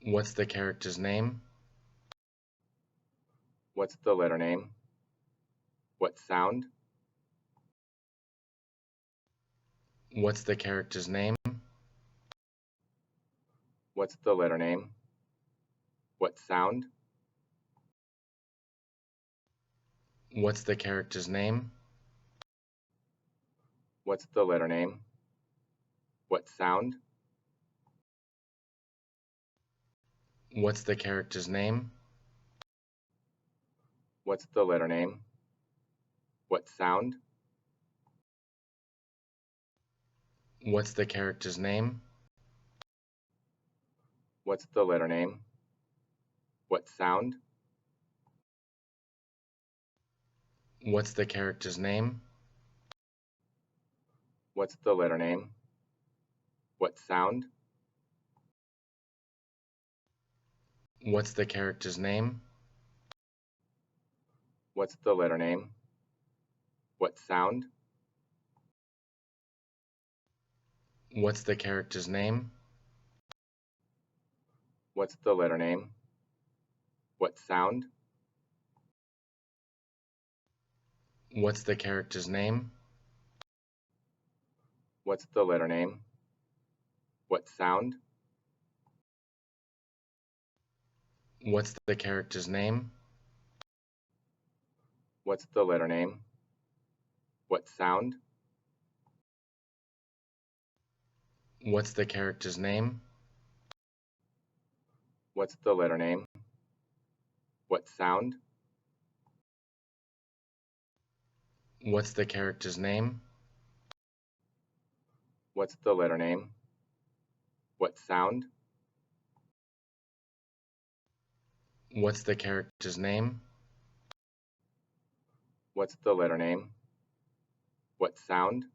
What's the character's name? What's the letter name? What sound? What's the character's name? What's the letter name? What sound? What's the character's name? What's the letter name? What sound? What's the character's name? What's the letter name? What sound? What's the character's name? What's the letter name? What sound? What's the character's name? What's the letter name? What sound? What's the character's name? What's the letter name? What sound? What's the character's name? What's the letter name? What sound? What's the character's name? What's the letter name? What sound? What's the character's name? What's the letter name? What sound? What's the character's name? What's the letter name? What sound? What's the character's name? What's the letter name? What sound? What's the character's name? What's the letter name? What sound?